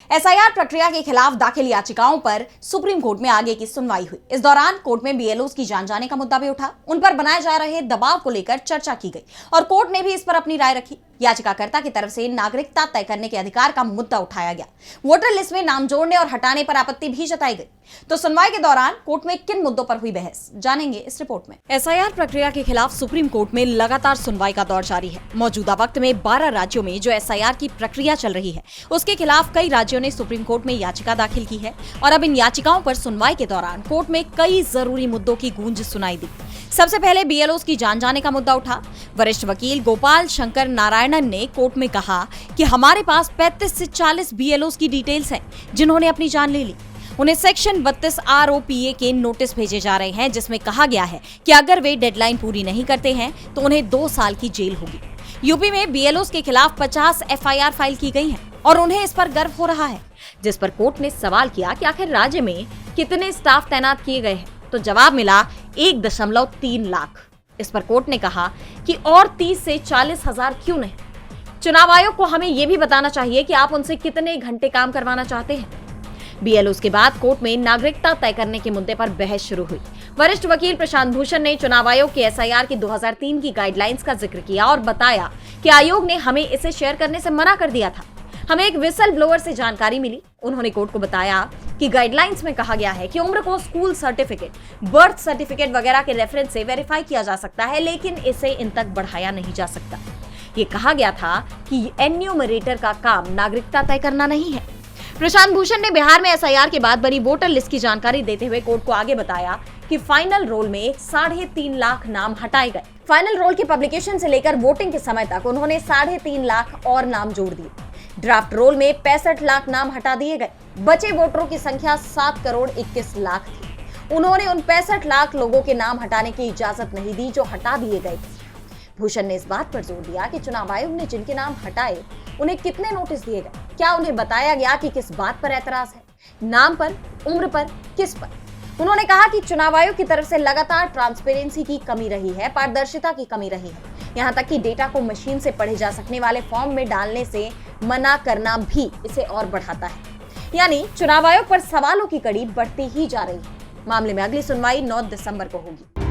SIR प्रक्रिया के खिलाफ दाखिल याचिकाओं पर सुप्रीम कोर्ट में आगे की सुनवाई हुई। इस दौरान कोर्ट में बीएलओस की जान जाने का मुद्दा भी उठा। उन पर बनाए जा रहे दबाव को लेकर चर्चा की गई और कोर्ट ने भी इस पर अपनी राय रखी। याचिकाकर्ता की तरफ से नागरिकता तय करने के अधिकार का मुद्दा उठाया गया। वोटर लिस्ट में नाम जोड़ने और हटाने पर आपत्ति भी जताई गई। तो सुनवाई के दौरान कोर्ट में किन मुद्दों पर हुई बहस, जानेंगे इस रिपोर्ट में। एसआईआर प्रक्रिया के खिलाफ सुप्रीम कोर्ट में लगातार सुनवाई का दौर जारी है। मौजूदा वक्त में 12 राज्यों में जो एसआईआर की प्रक्रिया चल रही है, उसके खिलाफ कई राज्यों ने सुप्रीम कोर्ट में याचिका दाखिल की है और अब इन याचिकाओं पर सुनवाई के दौरान कोर्ट में कई जरूरी मुद्दों की गूंज सुनाई दी। सबसे पहले बीएलओस की जान जाने का मुद्दा उठा। वरिष्ठ वकील गोपाल शंकर नारायणन ने कोर्ट में कहा कि हमारे पास 35 से 40 बीएलओस की डिटेल्स हैं जिन्होंने अपनी जान ले ली। उन्हें सेक्शन 32 आरओपीए के नोटिस भेजे जा रहे हैं जिसमें कहा गया है कि अगर वे डेडलाइन पूरी नहीं करते हैं तो उन्हें 2 साल की जेल होगी। यूपी में बीएलओस के खिलाफ 50 एफआईआर फाइल की गई हैं और उन्हें इस पर गर्व हो रहा है, जिस पर कोर्ट ने सवाल किया कि आखिर राज्य में कितने स्टाफ तैनात किए गए हैं, तो जवाब मिला 1.3 लाख। इस पर कोर्ट ने कहा कि और 30 से 40 हजार क्यों नहीं। चुनाव आयोग को हमें यह भी बताना चाहिए कि आप उनसे कितने घंटे काम करवाना चाहते हैं। बीएलओस के बाद कोर्ट में नागरिकता तय करने के मुद्दे पर बहस शुरू हुई। वरिष्ठ वकील प्रशांत भूषण ने चुनाव आयोग के एसआईआर की 2003 की गाइडलाइंस का जिक्र किया और बताया कि आयोग ने हमें इसे शेयर करने से मना कर दिया था। हमें एक विसल ब्लोअर से जानकारी मिली। उन्होंने कोर्ट को बताया कि गाइडलाइंस में कहा गया है कि उम्र को स्कूल सर्टिफिकेट, बर्थ सर्टिफिकेट वगैरह के रेफरेंस से वेरीफाई किया जा सकता है, लेकिन इसे इन तक बढ़ाया नहीं जा सकता। ये कहा गया था कि एन्यूमरेटर का काम नागरिकता तय करना नहीं है। प्रशांत भूषण ने बिहार में एसआईआर के बाद बनी वोटर लिस्ट की जानकारी देते हुए कोर्ट को आगे बताया कि फाइनल रोल में 3.5 लाख नाम हटाए गए। फाइनल रोल के पब्लिकेशन से लेकर वोटिंग के समय तक उन्होंने 3.5 लाख और नाम जोड़ दिए। ड्राफ्ट रोल में 65 लाख नाम हटा दिए गए। बचे वोटरों की संख्या 7 करोड़ 21 लाख थी। उन्होंने उन 65 लाख लोगों के नाम हटाने की इजाजत नहीं दी जो हटा दिए गए थे। भूषण ने इस बात पर जोर दिया कि चुनाव आयोग ने जिनके नाम हटाए उन्हें कितने नोटिस दिए गए, क्या उन्हें बताया गया कि किस बात पर एतराज है, नाम पर, उम्र पर, किस पर। उन्होंने कहा कि चुनाव आयोग की तरफ से लगातार ट्रांसपेरेंसी की कमी रही है, पारदर्शिता की कमी रही है। यहाँ तक कि डेटा को मशीन से पढ़े जा सकने वाले फॉर्म में डालने से मना करना भी इसे और बढ़ाता है। यानी चुनाव आयोग पर सवालों की कड़ी बढ़ती ही जा रही है। मामले में अगली सुनवाई 9 दिसंबर को होगी।